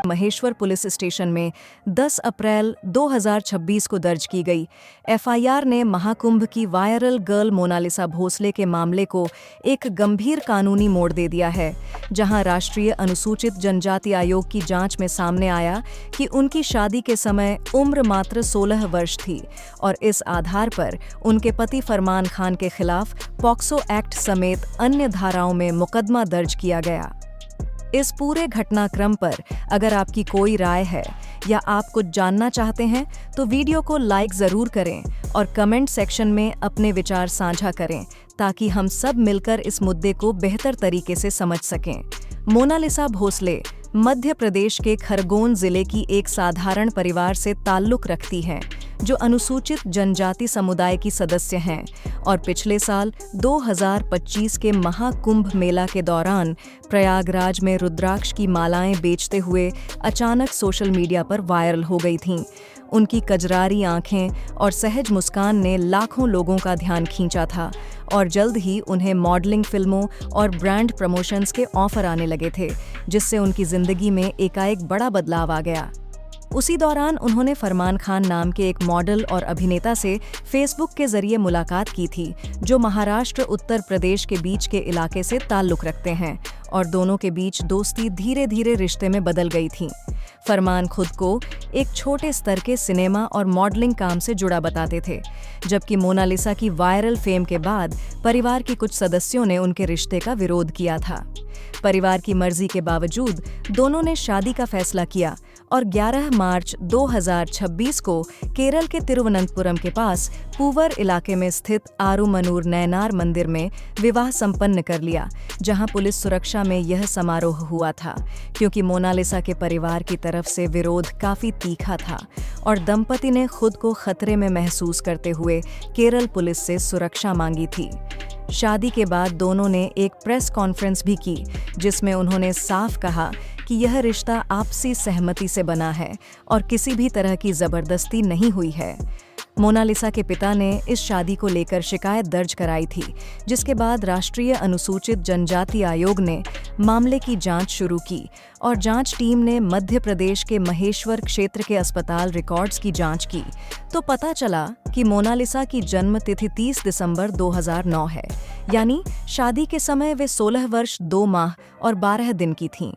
Maheshwar police station में 10 अप्रैल 2026 को दर्ज की गई एफआईआर ने महाकुंभ की वायरल गर्ल मोनालिसा भोसले के मामले को एक गंभीर कानूनी मोड़ दे दिया है, जहां राष्ट्रीय अनुसूचित जनजाति आयोग की जांच में सामने आया कि उनकी शादी के समय उम्र मात्र 16 वर्ष थी और इस आधार पर उनके पति फरमान खान के खिलाफ पॉक्सो एक्ट समेत अन्य धाराओं में मुकदमा दर्ज किया गया। इस पूरे घटनाक्रम पर अगर आपकी कोई राय है या आप कुछ जानना चाहते हैं तो वीडियो को लाइक ज़रूर करें और कमेंट सेक्शन में अपने विचार साझा करें ताकि हम सब मिलकर इस मुद्दे को बेहतर तरीके से समझ सकें। मोनालिसा भोसले मध्य प्रदेश के खरगोन जिले की एक साधारण परिवार से ताल्लुक़ रखती हैं, जो अनुसूचित जनजाति समुदाय की सदस्य हैं और पिछले साल 2025 के महाकुंभ मेला के दौरान प्रयागराज में रुद्राक्ष की मालाएं बेचते हुए अचानक सोशल मीडिया पर वायरल हो गई थीं। उनकी कजरारी आंखें और सहज मुस्कान ने लाखों लोगों का ध्यान खींचा था और जल्द ही उन्हें मॉडलिंग फिल्मों और ब्रांड प्रमोशंस के ऑफर आने लगे थे, जिससे उनकी जिंदगी में एकाएक बड़ा बदलाव आ गया। उसी दौरान उन्होंने फरमान खान नाम के एक मॉडल और अभिनेता से फेसबुक के जरिए मुलाकात की थी, जो महाराष्ट्र उत्तर प्रदेश के बीच के इलाके से ताल्लुक़ रखते हैं और दोनों के बीच दोस्ती धीरे धीरे रिश्ते में बदल गई थी। फरमान खुद को एक छोटे स्तर के सिनेमा और मॉडलिंग काम से जुड़ा बताते थे, जबकि मोनालिसा की वायरल फेम के बाद परिवार के कुछ सदस्यों ने उनके रिश्ते का विरोध किया था। परिवार की मर्जी के बावजूद दोनों ने शादी का फैसला किया और 11 मार्च 2026 को केरल के तिरुवनंतपुरम के पास पूवर इलाके में स्थित आरुमनूर नयनार मंदिर में विवाह संपन्न कर लिया, जहां पुलिस सुरक्षा में यह समारोह हुआ था क्योंकि मोनालिसा के परिवार की तरफ से विरोध काफी तीखा था और दंपति ने खुद को खतरे में महसूस करते हुए केरल पुलिस से सुरक्षा मांगी थी। शादी के बाद दोनों ने एक प्रेस कॉन्फ्रेंस भी की, जिसमें उन्होंने साफ कहा कि यह रिश्ता आपसी सहमति से बना है और किसी भी तरह की जबरदस्ती नहीं हुई है। मोनालिसा के पिता ने इस शादी को लेकर शिकायत दर्ज कराई थी, जिसके बाद राष्ट्रीय अनुसूचित जनजाति आयोग ने मामले की जांच शुरू की और जांच टीम ने मध्य प्रदेश के महेश्वर क्षेत्र के अस्पताल रिकॉर्ड्स की जांच की तो पता चला कि मोनालिसा की जन्म तिथि 30 दिसंबर 2009 है, यानी शादी के समय वे 16 वर्ष 2 माह और 12 दिन की थीं।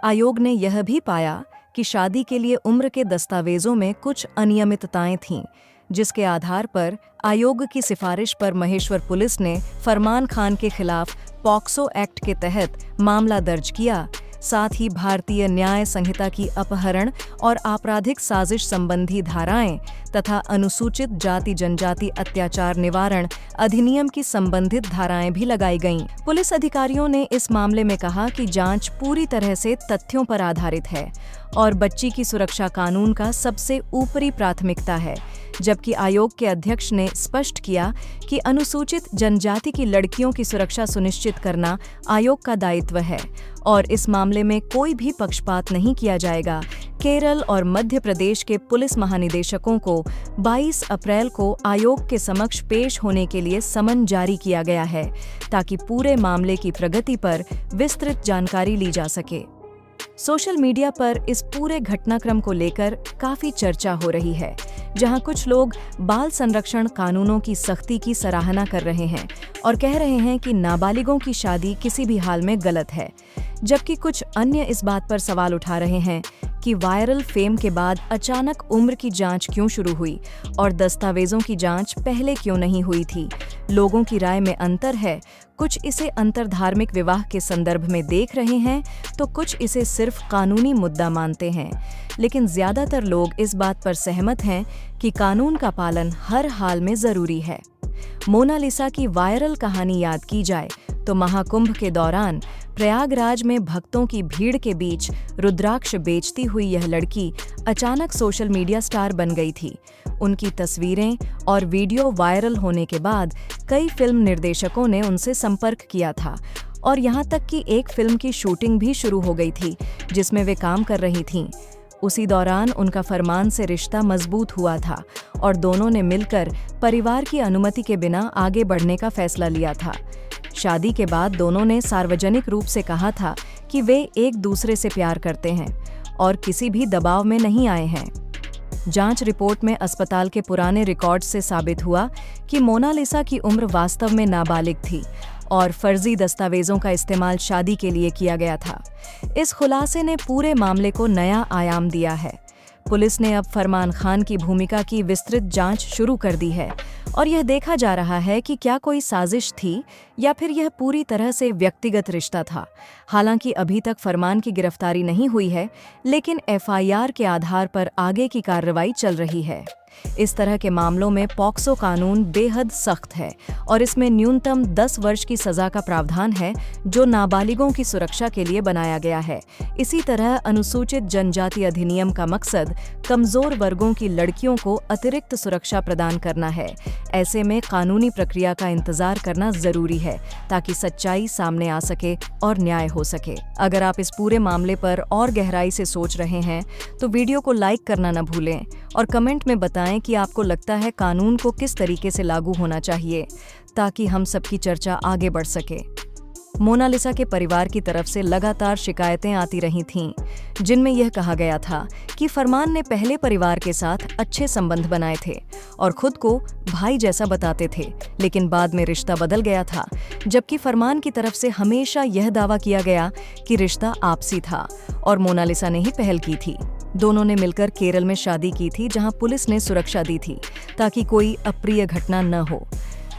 आयोग ने यह भी पाया कि शादी के लिए उम्र के दस्तावेजों में कुछ अनियमितताएं थीं, जिसके आधार पर आयोग की सिफारिश पर महेश्वर पुलिस ने फरमान खान के खिलाफ पॉक्सो एक्ट के तहत मामला दर्ज किया। साथ ही भारतीय न्याय संहिता की अपहरण और आपराधिक साजिश संबंधी धाराएं तथा अनुसूचित जाति जनजाति अत्याचार निवारण अधिनियम की संबंधित धाराएं भी लगाई गईं। पुलिस अधिकारियों ने इस मामले में कहा कि जांच पूरी तरह से तथ्यों पर आधारित है और बच्ची की सुरक्षा कानून का सबसे ऊपरी प्राथमिकता है, जबकि आयोग के अध्यक्ष ने स्पष्ट किया कि अनुसूचित जनजाति की लड़कियों की सुरक्षा सुनिश्चित करना आयोग का दायित्व है और इस मामले में कोई भी पक्षपात नहीं किया जाएगा। केरल और मध्य प्रदेश के पुलिस महानिदेशकों को 22 अप्रैल को आयोग के समक्ष पेश होने के लिए समन जारी किया गया है, ताकि पूरे मामले की प्रगति पर विस्तृत जानकारी ली जा सके। सोशल मीडिया पर इस पूरे घटनाक्रम को लेकर काफी चर्चा हो रही है, जहां कुछ लोग बाल संरक्षण कानूनों की सख्ती की सराहना कर रहे हैं और कह रहे हैं कि नाबालिगों की शादी किसी भी हाल में गलत है, जबकि कुछ अन्य इस बात पर सवाल उठा रहे हैं कि वायरल फेम के बाद अचानक उम्र की जांच क्यों शुरू हुई और दस्तावेजों की जांच पहले क्यों नहीं हुई थी। लोगों की राय में अंतर है, कुछ इसे अंतरधार्मिक विवाह के संदर्भ में देख रहे हैं तो कुछ इसे सिर्फ कानूनी मुद्दा मानते हैं, लेकिन ज्यादातर लोग इस बात पर सहमत हैं कि कानून का पालन हर हाल में जरूरी है। मोनालिसा की वायरल कहानी याद की जाए तो महाकुंभ के दौरान प्रयागराज में भक्तों की भीड़ के बीच रुद्राक्ष बेचती हुई यह लड़की अचानक सोशल मीडिया स्टार बन गई थी। उनकी तस्वीरें और वीडियो वायरल होने के बाद कई फिल्म निर्देशकों ने उनसे संपर्क किया था और यहाँ तक कि एक फिल्म की शूटिंग भी शुरू हो गई थी जिसमें वे काम कर रही थीं। उसी दौरान उनका फरमान से रिश्ता मजबूत हुआ था और दोनों ने मिलकर परिवार की अनुमति के बिना आगे बढ़ने का फैसला लिया था। शादी के बाद दोनों ने सार्वजनिक रूप से कहा था कि वे एक दूसरे से प्यार करते हैं और किसी भी दबाव में नहीं आए हैं। जांच रिपोर्ट में अस्पताल के पुराने रिकॉर्ड से साबित हुआ कि मोनालिसा की उम्र वास्तव में नाबालिग थी और फर्जी दस्तावेजों का इस्तेमाल शादी के लिए किया गया था। इस खुलासे ने पूरे मामले को नया आयाम दिया है। पुलिस ने अब फरमान खान की भूमिका की विस्तृत जांच शुरू कर दी है और यह देखा जा रहा है कि क्या कोई साजिश थी या फिर यह पूरी तरह से व्यक्तिगत रिश्ता था। हालांकि अभी तक फरमान की गिरफ्तारी नहीं हुई है, लेकिन एफआईआर के आधार पर आगे की कार्रवाई चल रही है। इस तरह के मामलों में पॉक्सो कानून बेहद सख्त है और इसमें न्यूनतम 10 वर्ष की सजा का प्रावधान है, जो नाबालिगों की सुरक्षा के लिए बनाया गया है। इसी तरह अनुसूचित जनजाति अधिनियम का मकसद कमजोर वर्गों की लड़कियों को अतिरिक्त सुरक्षा प्रदान करना है। ऐसे में कानूनी प्रक्रिया का इंतजार करना जरूरी है ताकि सच्चाई सामने आ सके और न्याय हो सके। अगर आप इस पूरे मामले पर और गहराई से सोच रहे हैं तो वीडियो को लाइक करना न भूलें और कमेंट में बताएं कि आपको लगता है कानून को किस तरीके से लागू होना चाहिए, ताकि हम सबकी चर्चा आगे बढ़ सके। मोनालिसा के परिवार की तरफ से लगातार शिकायतें आती रही थीं, जिनमें यह कहा गया था कि फरमान ने पहले परिवार के साथ अच्छे संबंध बनाए थे और खुद को भाई जैसा बताते थे, लेकिन बाद में रिश्ता बदल गया था। जबकि फरमान की तरफ से हमेशा यह दावा किया गया कि रिश्ता आपसी था और मोनालिसा ने ही पहल की थी। दोनों ने मिलकर केरल में शादी की थी, जहां पुलिस ने सुरक्षा दी थी ताकि कोई अप्रिय घटना न हो।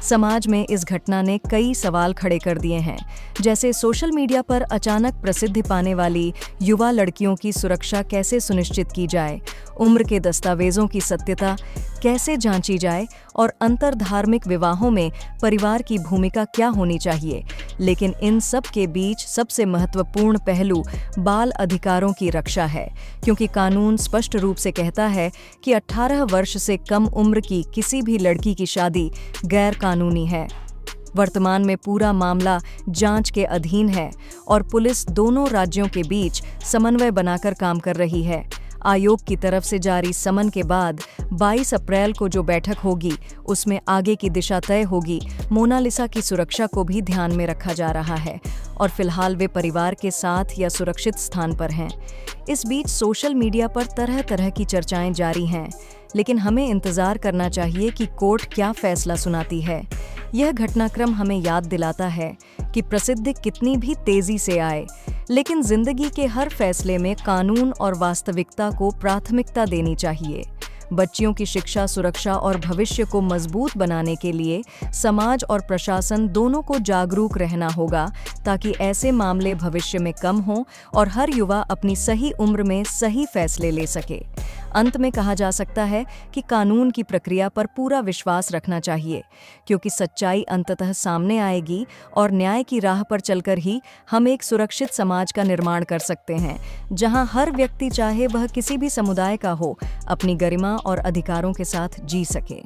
समाज में इस घटना ने कई सवाल खड़े कर दिए हैं, जैसे सोशल मीडिया पर अचानक प्रसिद्धि पाने वाली युवा लड़कियों की सुरक्षा कैसे सुनिश्चित की जाए, उम्र के दस्तावेजों की सत्यता कैसे जांची जाए और अंतरधार्मिक विवाहों में परिवार की भूमिका क्या होनी चाहिए। लेकिन इन सब के बीच सबसे महत्वपूर्ण पहलू बाल अधिकारों की रक्षा है, क्योंकि कानून स्पष्ट रूप से कहता है कि 18 वर्ष से कम उम्र की किसी भी लड़की की शादी गैर कानूनी है। वर्तमान में पूरा मामला जांच के अधीन है और पुलिस दोनों राज्यों के बीच समन्वय बनाकर काम कर रही है। आयोग की तरफ से जारी समन के बाद 22 अप्रैल को जो बैठक होगी, उसमें आगे की दिशा तय होगी। मोनालिसा की सुरक्षा को भी ध्यान में रखा जा रहा है और फिलहाल वे परिवार के साथ या सुरक्षित स्थान पर हैं। इस बीच सोशल मीडिया पर तरह तरह की चर्चाएं जारी हैं, लेकिन हमें इंतजार करना चाहिए कि कोर्ट क्या फैसला सुनाती है। यह घटनाक्रम हमें याद दिलाता है कि प्रसिद्धि कितनी भी तेजी से आए, लेकिन जिंदगी के हर फैसले में कानून और वास्तविकता को प्राथमिकता देनी चाहिए। बच्चियों की शिक्षा, सुरक्षा और भविष्य को मजबूत बनाने के लिए समाज और प्रशासन दोनों को जागरूक रहना होगा, ताकि ऐसे मामले भविष्य में कम हों और हर युवा अपनी सही उम्र में सही फैसले ले सके। अंत में कहा जा सकता है कि कानून की प्रक्रिया पर पूरा विश्वास रखना चाहिए, क्योंकि सच्चाई अंततः सामने आएगी और न्याय की राह पर चलकर ही हम एक सुरक्षित समाज का निर्माण कर सकते हैं, जहां हर व्यक्ति, चाहे वह किसी भी समुदाय का हो, अपनी गरिमा और अधिकारों के साथ जी सके।